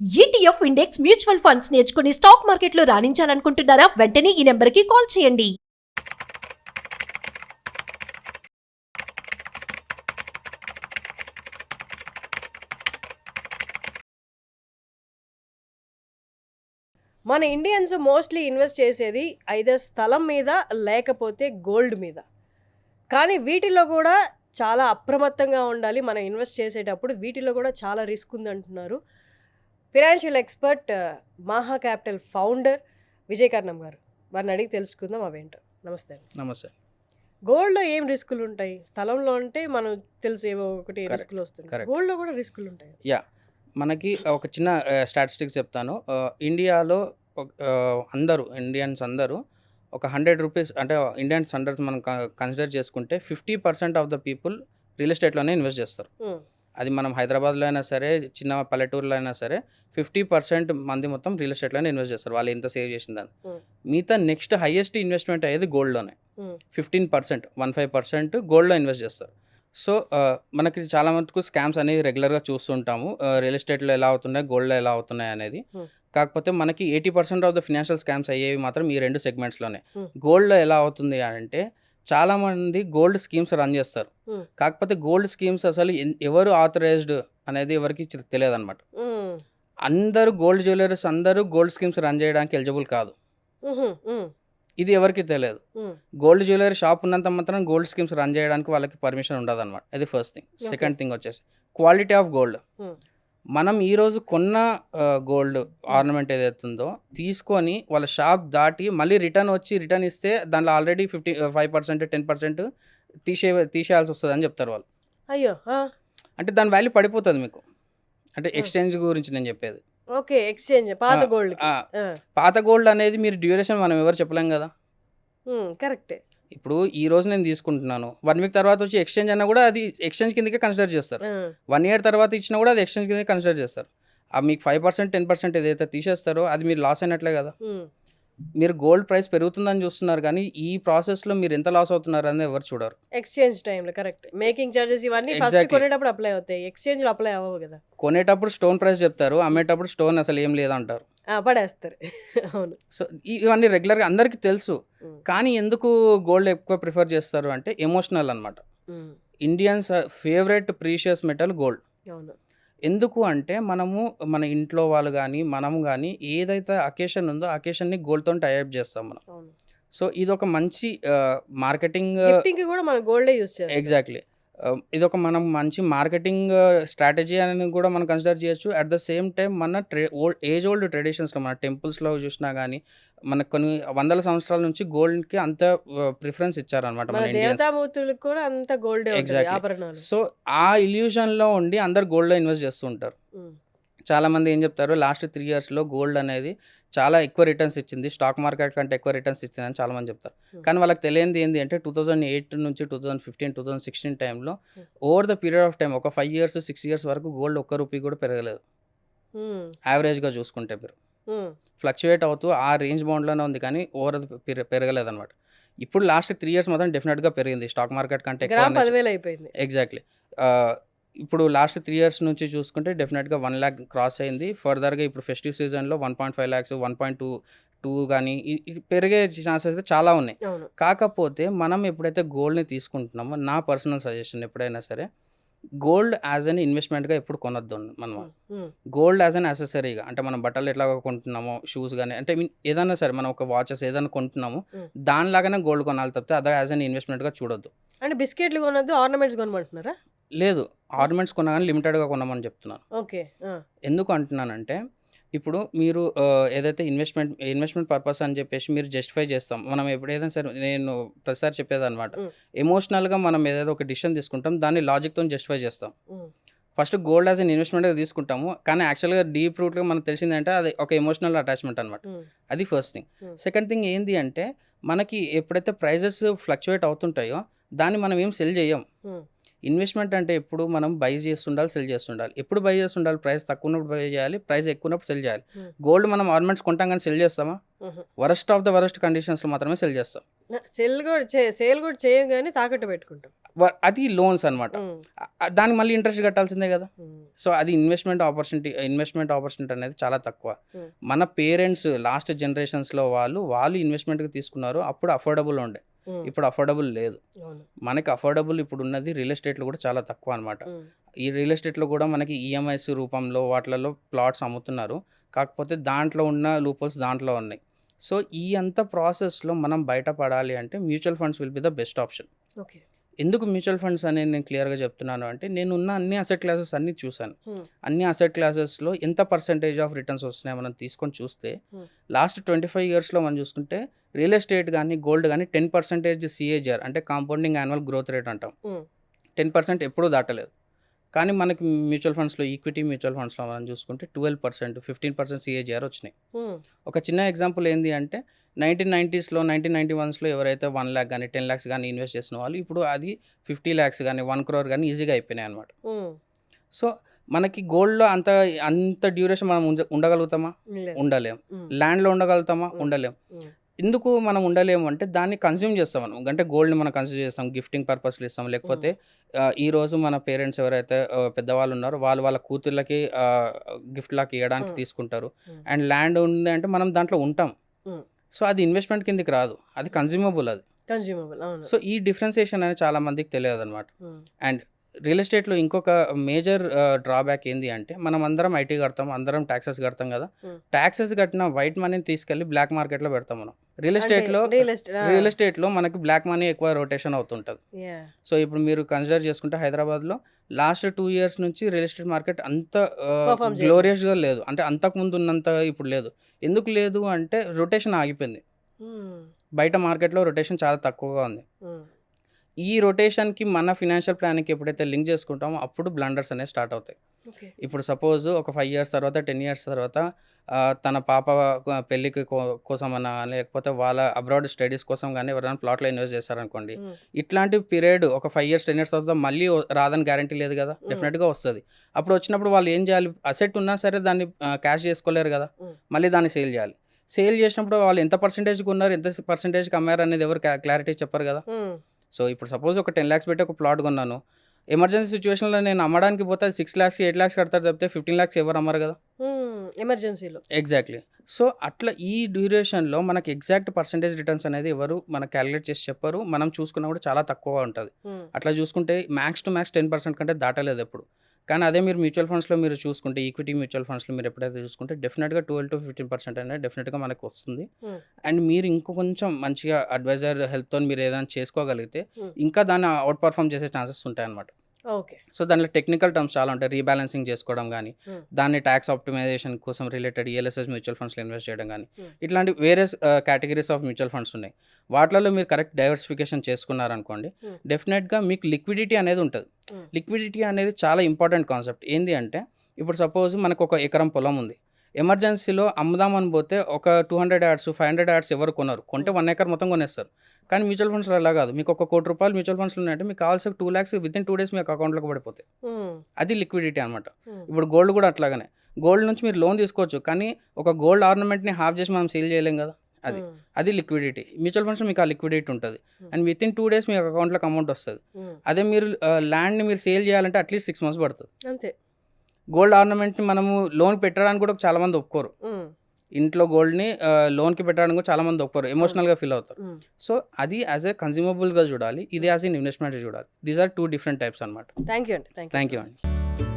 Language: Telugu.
ఈటీఎఫ్ ఇండెక్స్ మ్యూచువల్ ఫండ్స్ నేర్చుకుని స్టాక్ మార్కెట్లో రాణించాలనుకుంటున్నారా? వెంటనే ఈ నెంబర్కి కాల్ చేయండి. మన ఇండియన్స్ మోస్ట్లీ ఇన్వెస్ట్ చేసేది ఐదర్ స్థలం మీద లేకపోతే గోల్డ్ మీద. కానీ వీటిలో కూడా చాలా అప్రమత్తంగా ఉండాలి. మనం ఇన్వెస్ట్ చేసేటప్పుడు వీటిలో కూడా చాలా రిస్క్ ఉందంటున్నారు financial expert Maha capital founder Vijay Karnam గారు. వారిని అడిగి తెలుసుకుందాం అవేంటో. నమస్తే అండి. నమస్తే. గోల్డ్లో ఏం రిస్కులు ఉంటాయి? స్థలంలో అంటే మనం తెలుసు ఏవో ఒకటి Correct. రిస్కులు వస్తుంది. Correct. గోల్డ్లో కూడా రిస్కులు ఉంటాయి. యా మనకి ఒక చిన్న స్టాటిస్టిక్స్ చెప్తాను. ఇండియాలో అందరూ ఇండియన్స్ అందరూ ఒక 100 రూపీస్ అంటే ఇండియన్స్ 100 మనం కన్సిడర్ చేసుకుంటే 50% ఆఫ్ ద పీపుల్ రియల్ ఎస్టేట్లోనే ఇన్వెస్ట్ చేస్తారు. అది మనం హైదరాబాద్లో అయినా సరే, చిన్న పల్లెటూరులో అయినా సరే 50% మంది మొత్తం రియల్ ఎస్టేట్లోనే ఇన్వెస్ట్ చేస్తారు, వాళ్ళు ఎంత సేవ్ చేసిందని. మిగతా నెక్స్ట్ హైయెస్ట్ ఇన్వెస్ట్మెంట్ అయ్యేది గోల్డ్లోనే. 15% గోల్డ్లో ఇన్వెస్ట్ చేస్తారు. సో మనకి చాలా మటుకు స్కామ్స్ అనేవి రెగ్యులర్గా చూస్తుంటాము. రియల్ ఎస్టేట్లో ఎలా అవుతున్నాయి, గోల్డ్లో ఎలా అవుతున్నాయి అనేది. కాకపోతే మనకి 80% ఆఫ్ ద ఫినాన్షియల్ స్కామ్స్ అయ్యేవి మాత్రం ఈ రెండు సెగ్మెంట్స్లోనే. గోల్డ్లో ఎలా అవుతుంది అంటే చాలామంది గోల్డ్ స్కీమ్స్ రన్ చేస్తారు. కాకపోతే గోల్డ్ స్కీమ్స్ అసలు ఎవరు ఆథరైజ్డ్ అనేది ఎవరికి తెలియదు అనమాట. అందరూ గోల్డ్ జ్యువెలర్స్ అందరూ గోల్డ్ స్కీమ్స్ రన్ చేయడానికి ఎలిజిబుల్ కాదు. ఇది ఎవరికి తెలియదు. గోల్డ్ జ్యువెలరీ షాప్ ఉన్నంత మాత్రం గోల్డ్ స్కీమ్స్ రన్ చేయడానికి వాళ్ళకి పర్మిషన్ ఉండదు అనమాట. అది ఫస్ట్ థింగ్. సెకండ్ థింగ్ వచ్చేసి క్వాలిటీ ఆఫ్ గోల్డ్. మనం ఈరోజు కొన్న గోల్డ్ ఆర్నమెంట్ ఏదైతుందో తీసుకొని వాళ్ళ షాప్ దాటి మళ్ళీ రిటర్న్ ఇస్తే దాంట్లో ఆల్రెడీ 5% 10% తీసేయాల్సి వస్తుంది అని చెప్తారు వాళ్ళు. అయ్యో, అంటే దాని వాల్యూ పడిపోతుంది మీకు. అంటే ఎక్స్చేంజ్ గురించి నేను చెప్పేది. ఓకే, ఎక్స్చేంజ్ పాత గోల్డ్. పాత గోల్డ్ అనేది మీరు డ్యూరేషన్ మనం ఎవరు చెప్పలేం కదా. కరెక్టే. ఇప్పుడు ఈ రోజు నేను తీసుకుంటున్నాను, 1 వీక్ తర్వాత వచ్చి ఎక్స్చేంజ్ అన్నా కూడా అది ఎక్స్చేంజ్ కిందకే కన్సిడర్ చేస్తారు. 1 ఇయర్ తర్వాత ఇచ్చినా కూడా అది ఎక్స్చేంజ్ కింద కన్సిడర్ చేస్తారు. మీకు 5% 10% ఏదైతే తీసేస్తారో అది మీరు లాస్ అయినట్లే కదా. మీరు గోల్డ్ ప్రైస్ పెరుగుతుందని చూస్తున్నారు కానీ ఈ ప్రాసెస్లో మీరు ఎంత లాస్ అవుతున్నారు అనేది ఎవరు చూడరు. ఎక్స్చేంజ్ టైంలో కరెక్ట్. మేకింగ్ చార్జెస్ ఇవన్నీ ఫస్ట్ కొనేటప్పుడు అప్లై అవుతాయి, ఎక్స్చేంజ్ అప్లై అవ్వవు కదా. కొనేటప్పుడు స్టోన్ ప్రైస్ చెప్తారు, అమ్మేటప్పుడు స్టోన్ అసలు ఏం లేదంటారు, పడేస్తారు. అవును. సో ఇవన్నీ రెగ్యులర్గా అందరికీ తెలుసు. కానీ ఎందుకు గోల్డ్ ఎక్కువ ప్రిఫర్ చేస్తారు అంటే ఎమోషనల్ అనమాట. Indians favourite precious metal gold. అవును. ఎందుకు అంటే మన ఇంట్లో వాళ్ళు కానీ మనము కానీ ఏదైతే అకేషన్ ఉందో అకేషన్ని గోల్డ్తో టైఅప్ చేస్తాం మనం. సో ఇది ఒక మంచి మార్కెటింగ్ కూడా మనం గోల్డే యూస్ చేస్తాం. ఎగ్జాక్ట్లీ. ఇది ఒక మనం మంచి మార్కెటింగ్ స్ట్రాటజీ అని కూడా మనం కన్సిడర్ చేయొచ్చు. అట్ ద సేమ్ టైం మన ఓల్డ్ ట్రెడిషన్స్లో మన టెంపుల్స్లో చూసినా కానీ మనకు కొన్ని వందల సంవత్సరాల నుంచి గోల్డ్కి అంత ప్రిఫరెన్స్ ఇచ్చారనమాట మన దేవతామూర్తులకు కూడా అంత గోల్డ్. ఎగ్జాక్ట్లీ. సో ఆ ఇల్యూషన్లో ఉండి అందరు గోల్డ్లో ఇన్వెస్ట్ చేస్తూ ఉంటారు. చాలామంది ఏం చెప్తారు, లాస్ట్ 3 ఇయర్స్లో గోల్డ్ అనేది చాలా ఎక్కువ రిటర్న్స్ ఇచ్చింది, స్టాక్ మార్కెట్ కంటే ఎక్కువ రిటర్న్స్ ఇచ్చిందని చాలామంది చెప్తారు. కానీ వాళ్ళకి తెలియంది ఏంటి అంటే 2008 నుంచి 2015 2016 టైంలో over the period of time ఒక 5 years 6 years వరకు గోల్డ్ ఒక్క రూపీ కూడా పెరగలేదు. యావరేజ్గా చూసుకుంటే మీరు ఫ్లక్చువేట్ అవుతూ ఆ రేంజ్ బౌండ్లోనే ఉంది కానీ ఓవర్ పెరగలేదు అనమాట. ఇప్పుడు లాస్ట్ 3 years మాత్రం డెఫినెట్గా పెరిగింది స్టాక్ మార్కెట్ కంటే ఎక్కువ. 10,000 అయిపోయింది. ఎగ్జాక్ట్లీ. ఇప్పుడు లాస్ట్ 3 years నుంచి చూసుకుంటే డెఫినెట్గా 1 lakh క్రాస్ అయింది. ఫర్దర్గా ఇప్పుడు ఫెస్టివ్ సీజన్లో 1.5 lakhs 1.2 కానీ పెరిగే ఛాన్సెస్ అయితే చాలా ఉన్నాయి. కాకపోతే మనం ఎప్పుడైతే గోల్డ్ని తీసుకుంటున్నామో నా పర్సనల్ సజెషన్ ఎప్పుడైనా సరే గోల్డ్ యాజ్ అన్ ఇన్వెస్ట్మెంట్గా ఎప్పుడు కొనొద్దు మనం. గోల్డ్ యాజ్ అన్ యాక్సెసరీగా, అంటే మనం బట్టలు ఎట్లా కొంటున్నామో షూస్ కానీ అంటే ఏదైనా సరే మనం ఒక వాచెస్ ఏదైనా కొంటున్నామో దానిలాగానే గోల్డ్ కొనాలి తప్పితే అదే యాజ్ అన్ ఇన్వెస్ట్మెంట్గా చూడొద్దు. అంటే బిస్కెట్లు కొనొద్దు, ఆర్నమెంట్స్ కొనమంటున్నారా? లేదు, ఆర్నమెంట్స్ కొన్నా కానీ లిమిటెడ్గా కొనమని చెప్తున్నాను. ఓకే. ఎందుకు అంటున్నానంటే ఇప్పుడు మీరు ఏదైతే ఇన్వెస్ట్మెంట్ పర్పస్ అని చెప్పేసి మీరు జస్టిఫై చేస్తాం. మనం ఎప్పుడైనా సరే నేను ప్రతిసారి చెప్పేదన్నమాట, ఎమోషనల్గా మనం ఏదైతే ఒక డిసిషన్ తీసుకుంటాం దాన్ని లాజిక్తో జస్టిఫై చేస్తాం. ఫస్ట్ గోల్డ్ యాజ్ అన్ ఇన్వెస్ట్మెంట్గా తీసుకుంటాము కానీ యాక్చువల్గా డీప్ రూట్గా మనకు తెలిసిందంటే అది ఒక ఎమోషనల్ అటాచ్మెంట్ అనమాట. అది ఫస్ట్ థింగ్. సెకండ్ థింగ్ ఏంటి అంటే మనకి ఎప్పుడైతే ప్రైజెస్ ఫ్లక్చువేట్ అవుతుంటాయో దాన్ని మనం ఏం సెల్ చేయం. ఇన్వెస్ట్మెంట్ అంటే ఎప్పుడు మనం బై చేస్తుండాలి, సెల్ చేస్తుండాలి. ఎప్పుడు బై చేస్తుండాలి? ప్రైస్ తక్కువ ఉన్నప్పుడు బై చేయాలి, ప్రైస్ ఎక్కువ ఉన్నప్పుడు సెల్ చేయాలి. గోల్డ్ మనం ఆర్నమెంట్స్ కొంటాం కానీ సెల్ చేస్తామా? వరస్ట్ ఆఫ్ ద వరస్ట్ కండిషన్స్లో మాత్రమే సెల్ చేస్తాం. సేల్ కూడా చేయం కానీ తాకట్టు పెట్టుకుంటాం. అది లోన్స్ అనమాట. దానికి మళ్ళీ ఇంట్రెస్ట్ కట్టాల్సిందే కదా. సో అది ఇన్వెస్ట్మెంట్ ఆపర్చునిటీ అనేది చాలా తక్కువ. మన పేరెంట్స్ లాస్ట్ జనరేషన్స్లో వాళ్ళు ఇన్వెస్ట్మెంట్కి తీసుకున్నారు, అప్పుడు అఫోర్డబుల్ ఉండే, ఇప్పుడు అఫోర్డబుల్ లేదు. మనకి అఫోర్డబుల్ ఇప్పుడు ఉన్నది రియల్ ఎస్టేట్లో కూడా చాలా తక్కువ అనమాట. ఈ రియల్ ఎస్టేట్లో కూడా మనకి ఈఎంఐస్ రూపంలో వాటిలలో ప్లాట్స్ అమ్ముతున్నారు, కాకపోతే దాంట్లో ఉన్న లూపోల్స్ దాంట్లో ఉన్నాయి. సో ఈ అంత ప్రాసెస్లో మనం బయటపడాలి అంటే mutual funds will be the best option. Okay. ఎందుకు మ్యూచువల్ ఫండ్స్ అనేది నేను క్లియర్గా చెప్తున్నాను అంటే, నేనున్న అన్ని అసెట్ క్లాసెస్ అన్నీ చూశాను. అన్ని అసెట్ క్లాసెస్లో ఎంత పర్సెంటేజ్ ఆఫ్ రిటర్న్స్ వస్తున్నాయి మనం తీసుకొని చూస్తే, లాస్ట్ 25 ఇయర్స్లో మనం చూసుకుంటే రియల్ ఎస్టేట్ కానీ గోల్డ్ కానీ 10% CAGR అంటే కాంపౌండింగ్ యాన్యువల్ గ్రోత్ రేట్ అంటాం, 10% ఎప్పుడూ దాటలేదు. కానీ మనకి మ్యూచువల్ ఫండ్స్లో ఈక్విటీ మ్యూచువల్ ఫండ్స్లో మనం చూసుకుంటే 12%, 15% CAGR వచ్చినాయి. ఒక చిన్న ఎగ్జాంపుల్ ఏంది అంటే 1990స్లో 1991స్లో ఎవరైతే 1 lakh కానీ 10 lakhs కానీ ఇన్వెస్ట్ చేసిన వాళ్ళు ఇప్పుడు అది 50 lakhs కానీ 1 crore కానీ ఈజీగా అయిపోయినాయి అనమాట. సో మనకి గోల్డ్లో అంత డ్యూరేషన్ మనం ఉండగలుగుతామా? ఉండలేం. ల్యాండ్లో ఉండగలుగుతామా? ఉండలేం. ఎందుకు మనం ఉండలేము అంటే దాన్ని కన్స్యూమ్ చేస్తాం మనం. అంటే గోల్డ్ని మనం కన్స్యూమ్ చేస్తాం, గిఫ్టింగ్ పర్పస్లు ఇస్తాం, లేకపోతే ఈరోజు మన పేరెంట్స్ ఎవరైతే పెద్దవాళ్ళు ఉన్నారో వాళ్ళ కూతుర్లకి గిఫ్ట్ లాగా ఇవ్వడానికి తీసుకుంటారు. అండ్ ల్యాండ్ ఉంది అంటే మనం దాంట్లో ఉంటాం. సో అది ఇన్వెస్ట్మెంట్ కిందకి రాదు, అది కన్జ్యూమబుల్. సో ఈ డిఫరెన్సియేషన్ అనేది చాలా మందికి తెలియదు అనమాట. అండ్ రియల్ ఎస్టేట్లో ఇంకొక మేజర్ డ్రాబ్యాక్ ఏంది అంటే, మనం అందరం ఐటీ కడతాం, అందరం ట్యాక్సెస్ కడతాం కదా. ట్యాక్సెస్ కట్టిన వైట్ మనీని తీసుకెళ్ళి బ్లాక్ మార్కెట్లో పెడతాం మనం. రియల్ ఎస్టేట్లో మనకి బ్లాక్ మనీ ఎక్కువ రొటేషన్ అవుతుంటుంది. సో ఇప్పుడు మీరు కన్సిడర్ చేసుకుంటే హైదరాబాద్లో లాస్ట్ 2 years నుంచి రియల్ ఎస్టేట్ మార్కెట్ అంత గ్లోరియస్గా లేదు, అంటే అంతకుముందు ఉన్నంత ఇప్పుడు లేదు. ఎందుకు లేదు అంటే రొటేషన్ ఆగిపోయింది. బయట మార్కెట్లో రొటేషన్ చాలా తక్కువగా ఉంది. ఈ రొటేషన్కి మన ఫినాన్షియల్ ప్లాన్కి ఎప్పుడైతే లింక్ చేసుకుంటామో అప్పుడు బ్లండర్స్ అనేవి స్టార్ట్ అవుతాయి. ఇప్పుడు సపోజ్ ఒక 5 years తర్వాత 10 years తర్వాత తన పాప పెళ్ళికి కోసమన్నా, లేకపోతే వాళ్ళ అబ్రాడ్ స్టడీస్ కోసం కానీ ఎవరైనా ప్లాట్లో ఇన్వెస్ట్ చేస్తారనుకోండి, ఇట్లాంటి పీరియడ్ ఒక 5 years 10 years తర్వాత మళ్ళీ రాదని గ్యారంటీ లేదు కదా, డెఫినెట్గా వస్తుంది. అప్పుడు వచ్చినప్పుడు వాళ్ళు ఏం చేయాలి? అసెట్ ఉన్నా సరే దాన్ని క్యాష్ చేసుకోలేరు కదా, మళ్ళీ దాన్ని సేల్ చేయాలి. సేల్ చేసినప్పుడు వాళ్ళు ఎంత పర్సెంటేజ్కి ఉన్నారు, ఎంత పర్సెంటేజ్కి అమ్మారు అనేది ఎవరు క్లారిటీ చెప్పరు కదా. సో ఇప్పుడు సపోజ్ ఒక 10 lakhs పెట్టి ఒక ప్లాట్ కొన్నాను, ఎమర్జెన్సీ సిచ్యువేషన్లో నేను అమ్మడానికి పోతే 6 lakhs 8 lakhs కడతారు తప్పితే 15 lakhs ఎవరు అమ్మరు కదా ఎమర్జెన్సీలో. ఎగ్జాక్ట్లీ. సో అట్లా ఈ డ్యూరేషన్లో మనకి ఎగ్జాక్ట్ పర్సెంటేజ్ రిటర్న్స్ అనేది ఎవరు మనకు క్యాలిక్యులేట్ చేసి చెప్పరు, మనం చూసుకున్నా కూడా చాలా తక్కువగా ఉంటుంది. అట్లా చూసుకుంటే మ్యాక్స్ టు మ్యాక్స్ 10% కంటే దాటలేదు ఎప్పుడు. కానీ అదే మీరు మ్యూచువల్ ఫండ్స్లో మీరు చూసుకుంటే, ఈక్విటీ మ్యూచువల్ ఫండ్స్లో మీరు ఎప్పుడైతే చూసుకుంటే డెఫినెట్గా 12 to 15% అనేది డెఫినెట్గా మనకు వస్తుంది. అండ్ మీరు ఇంకో కొంచెం మంచిగా అడ్వైజర్ హెల్ప్తో మీరు ఏదైనా చేసుకోగలిగితే ఇంకా దాన్ని అవుట్ పర్ఫామ్ చేసే ఛాన్సెస్ ఉంటాయి అన్నమాట. ఓకే. సో దాంట్లో టెక్నికల్ టర్మ్స్ చాలా ఉంటాయి. రీబ్యాలెన్సింగ్ చేసుకోవడం కానీ, దాన్ని ట్యాక్స్ ఆప్టిమైజేషన్ కోసం రిలేటెడ్ ELSS మ్యూచువల్ ఫండ్స్లో ఇన్వెస్ట్ చేయడం కానీ, ఇట్లాంటి వేరే కేటగిరీస్ ఆఫ్ మ్యూచువల్ ఫండ్స్ ఉన్నాయి. వాటిలో మీరు కరెక్ట్ డైవర్సిఫికేషన్ చేసుకున్నారనుకోండి, డెఫినెట్గా మీకు లిక్విడిటీ అనేది ఉంటుంది. లిక్విడిటీ అనేది చాలా ఇంపార్టెంట్ కాన్సెప్ట్. ఏంటి అంటే, ఇప్పుడు సపోజ్ మనకు ఒక ఎకరం పొలం ఉంది, ఎమర్జెన్సీలో అమ్ముదామని పోతే ఒక 200 యార్డ్స్ 500 యార్డ్స్ ఎవరు కొనరు, కొంటే 1 acre మొత్తం కొనేస్తారు. కానీ మ్యూచువల్ ఫండ్స్లో అలా కాదు. మీకు ఒక ₹1 కోటి మ్యూచువల్ ఫండ్స్లో ఉన్నాయంటే మీకు కావాల్సిన 2 lakhs వితిన్ 2 days మీకు అకౌంట్లోకి పడిపోతాయి. అది లిక్విడిటీ అనమాట. ఇప్పుడు గోల్డ్ కూడా అట్లాగనే, గోల్డ్ నుంచి మీరు లోన్ తీసుకోవచ్చు, కానీ ఒక గోల్డ్ ఆర్నమెంట్ని హాఫ్ చేసి మనం సేల్ చేయలేం కదా. అది లిక్విడిటీ. మ్యూచువల్ ఫండ్స్లో మీకు ఆ లిక్విడిటీ ఉంటుంది అండ్ వితిన్ 2 days మీకు అకౌంట్లోకి అమౌంట్ వస్తుంది. అదే మీరు ల్యాండ్ని మీరు సేల్ చేయాలంటే అట్లీస్ట్ 6 months పడుతుంది. అంతే. గోల్డ్ ఆర్నమెంట్ని మనము లోన్ పెట్టడానికి కూడా చాలామంది ఒప్పుకోరు. ఇంట్లో గోల్డ్ని లోన్కి పెట్టడానికి కూడా చాలామంది ఒప్పుకోరు, ఎమోషనల్గా ఫీల్ అవుతారు. సో అది యాజ్ ఏ కన్జ్యూమబుల్గా చూడాలి, ఇది యాజ్ ఎన్ ఇన్వెస్ట్మెంట్ చూడాలి. దీస్ ఆర్ 2 different types అనమాట. థ్యాంక్ యూ అండి. థ్యాంక్ యూ అండి.